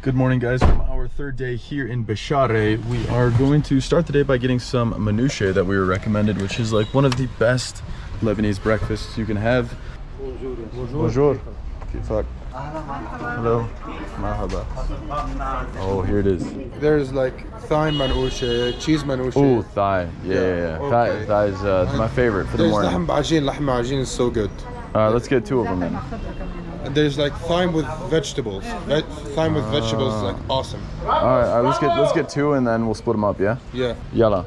Good morning, guys. From our third day here in Bcharre, we are going to start the day by getting some manoushes that we were recommended, which is like one of the best Lebanese breakfasts you can have. Bonjour. Bonjour. Hello. Mahaba. Oh, here it is. There's like thigh manouche, cheese manouche. Oh, thigh. Yeah. Okay. Thigh is my favorite for the morning. Lahm b'ajin is so good. Let's get two of them then. And there's like thyme with vegetables. Thyme with vegetables is like awesome. All right, let's get two and then we'll split them up, yeah? Yeah. Yalla.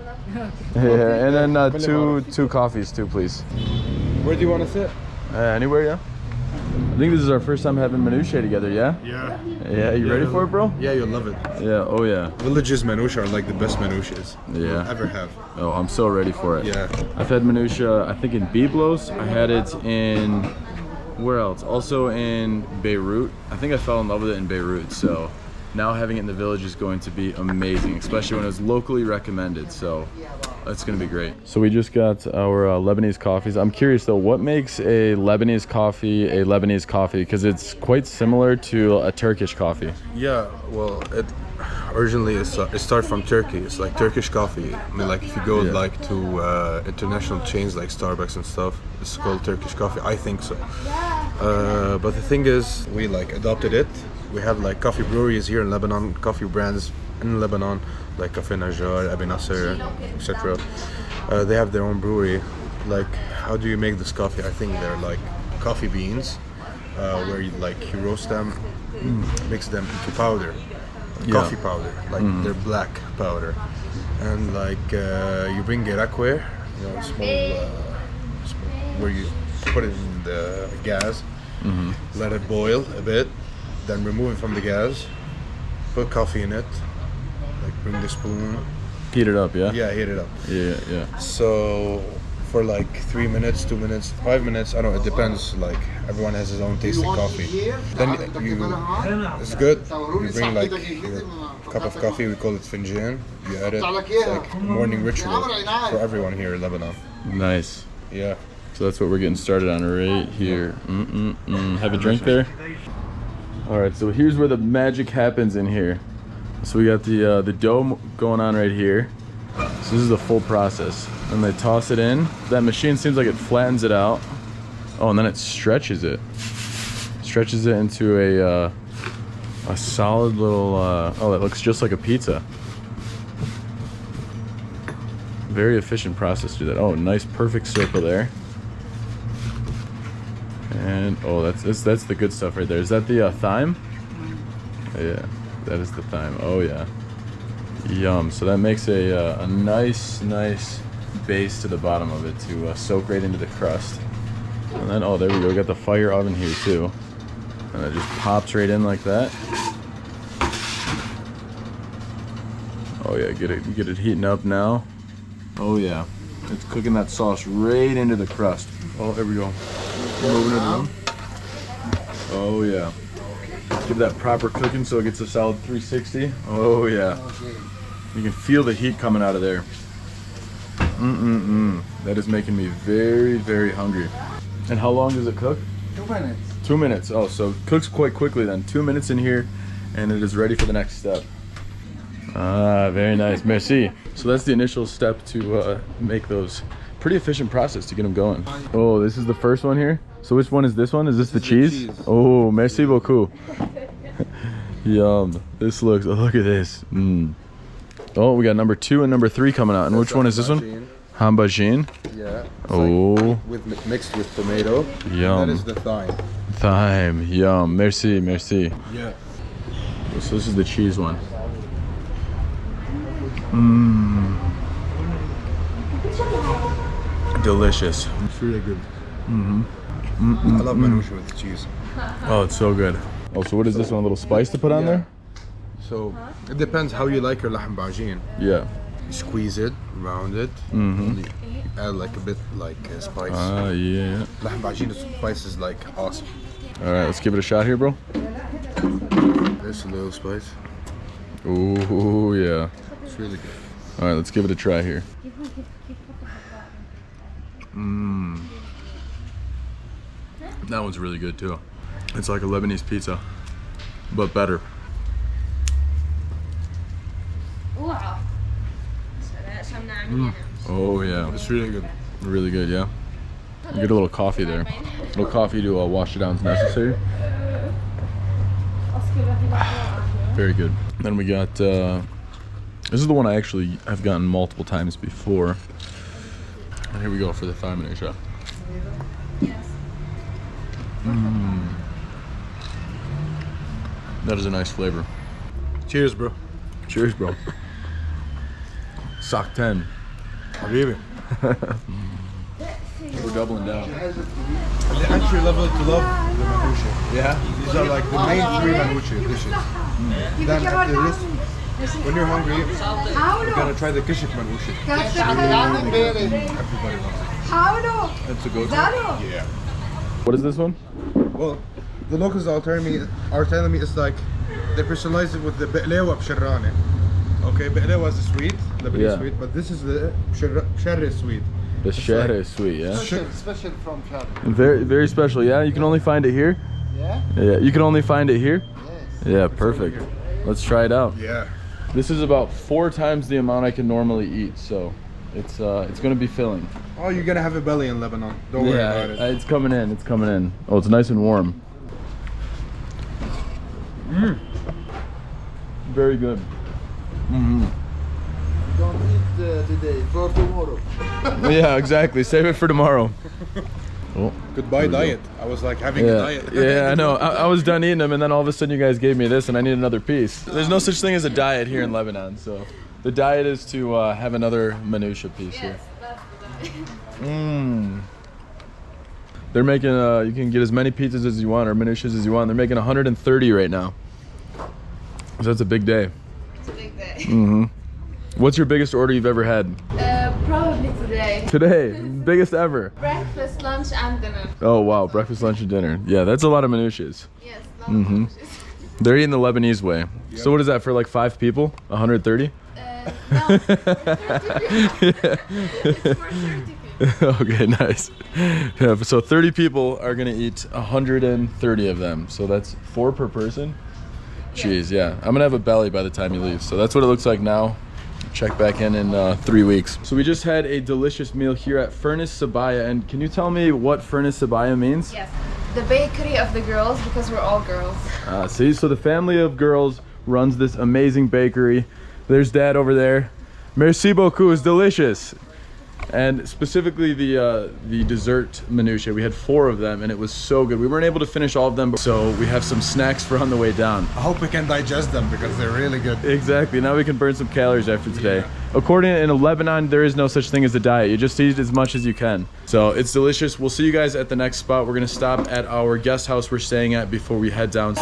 Yeah, and then two coffees too, please. Where do you want to sit? Anywhere, yeah? I think this is our first time having manouche together, yeah? Yeah. Yeah, you ready for it, bro? Yeah, you'll love it. Yeah, oh yeah. Villages manouche are like the best manouches you'll ever have. Oh, I'm so ready for it. Yeah. I've had manouche, I think in Byblos. I had it in, where else? Also in Beirut. I think I fell in love with it in Beirut, so now having it in the village is going to be amazing, especially when it was locally recommended, so it's gonna be great. So we just got our Lebanese coffees. I'm curious though, what makes a Lebanese coffee? Because it's quite similar to a Turkish coffee. Yeah, well, it originally started from Turkey. It's like Turkish coffee. I mean, like if you go like to international chains like Starbucks and stuff, it's called Turkish coffee. I think so. But the thing is, we like adopted it. We have like coffee breweries here in Lebanon, coffee brands in Lebanon, like Cafe Najjar, Abi Nasser, etc. They have their own brewery. Like, how do you make this coffee? I think they're like coffee beans, where you roast them, mix them into powder, coffee powder, like they're black powder, and like you bring Irakwe, small, where you put it in the gas, let it boil a bit. Then remove it from the gas, put coffee in it, like bring the spoon. Heat it up, yeah? Yeah, heat it up. Yeah. So for like 3 minutes, 2 minutes, 5 minutes, I don't know, it depends, like everyone has his own taste of coffee. Then it's good, you bring like your cup of coffee, we call it finjan, you add it, it's like a morning ritual for everyone here in Lebanon. Nice. Yeah. So that's what we're getting started on right here. Have a drink there? All right, so here's where the magic happens in here. So we got the dough going on right here. So this is the full process. And they toss it in. That machine seems like it flattens it out. Oh, and then it stretches it. Stretches it into a solid little, oh, that looks just like a pizza. Very efficient process to do that. Oh, nice perfect circle there. And oh, that's the good stuff right there. Is that the thyme? Yeah, that is the thyme. Oh yeah, yum. So that makes a nice base to the bottom of it to soak right into the crust. And then there we go. We got the fire oven here too, and it just pops right in like that. Oh yeah, get it heating up now. Oh yeah, it's cooking that sauce right into the crust. Oh, there we go. Moving it around. Oh yeah. Give that proper cooking so it gets a solid 360. Oh yeah. You can feel the heat coming out of there. That is making me very hungry. And how long does it cook? 2 minutes. 2 minutes. Oh, so it cooks quite quickly then. 2 minutes in here and it is ready for the next step. Ah, very nice. Merci. So that's the initial step to make those. Pretty efficient process to get them going. Oh, this is the first one here. So which one is this one? Is this the cheese? Oh, merci beaucoup. Yum. This looks, look at this. Oh, we got number 2 and number 3 coming out. And which one is this one? Hambajin. Yeah. Oh. Like mixed with tomato. Yum. That is the thyme. Thyme. Yum. Merci. Yeah. So this is the cheese one. Delicious. It's really good. I love manouche with cheese. Oh, it's so good. Oh, so what is this one? A little spice to put on there? So it depends how you like your lahm b'ajin. Yeah. You squeeze it, round it, you add like a bit like spice. Yeah. Lahm b'ajin spice is like awesome. All right, let's give it a shot here, bro. There's a little spice. Ooh, yeah. It's really good. All right, let's give it a try here. That one's really good too. It's like a Lebanese pizza, but better. Oh yeah, It's really good. really good. Yeah. You get a little coffee there. A little coffee to wash it down if necessary. Very good. Then we got. This is the one I actually have gotten multiple times before. And here we go for the thigh minutia. That is a nice flavor. Cheers, bro. Cheers, bro. Sock 10. Really? We're doubling down. The entry level to love the manoushes. Yeah? These are like the main 3 manoushes dishes. Then after this, when you're hungry, you're gonna try the kishik manoushes. Everybody loves it. That's a go-to. Yeah. What is this one? Well, the locals are telling me it's like they personalize it with the b'lewa b'sharrane. Okay, b'lewa is the sweet, Lebanese Yeah. sweet, but this is the bcharre sweet. The Bcharre is sweet, yeah? Special from Bcharre. Very, very special, yeah? You can only find it here? Yeah? Yeah, you can only find it here? Yes. Yeah, perfect. Let's try it out. Yeah. This is about 4 times the amount I can normally eat, so it's gonna be filling. Oh, you're gonna have a belly in Lebanon. Don't worry about it. It's coming in, it's coming in. Oh, it's nice and warm. Very good. Don't eat today, for tomorrow. Yeah, exactly. Save it for tomorrow. Oh, Goodbye here we diet. I was like having a yeah, diet. yeah, I know. I was done eating them, and then all of a sudden you guys gave me this, and I need another piece. There's no such thing as a diet here in Lebanon, so the diet is to have another minutia piece here. They're making. You can get as many pizzas as you want or minutias as you want. They're making 130 right now. So that's a big day. It's a big day. What's your biggest order you've ever had? Probably today. Today, biggest ever. Breakfast, lunch, and dinner. Oh wow, breakfast, lunch, and dinner. Yeah, that's a lot of minutias. Yes, lots of dishes. They're eating the Lebanese way. So what is that for like 5 people? 130? No, it's for 30 people. It's for 30 people. Okay, nice. Yeah, so 30 people are gonna eat 130 of them. So that's 4 per person. Jeez, yeah. I'm gonna have a belly by the time you leave. So that's what it looks like now. Check back in 3 weeks. So we just had a delicious meal here at Furnace Sabaya. And can you tell me what Furnace Sabaya means? Yes, the bakery of the girls, because we're all girls. See, so the family of girls runs this amazing bakery. There's Dad over there. Merci beaucoup, it's delicious. And specifically the dessert minutia, we had 4 of them and it was so good. We weren't able to finish all of them, so we have some snacks for on the way down. I hope we can digest them because they're really good. Exactly, now we can burn some calories after today. According in Lebanon, there is no such thing as a diet. You just eat as much as you can. So it's delicious. We'll see you guys at the next spot. We're gonna stop at our guest house we're staying at before we head down.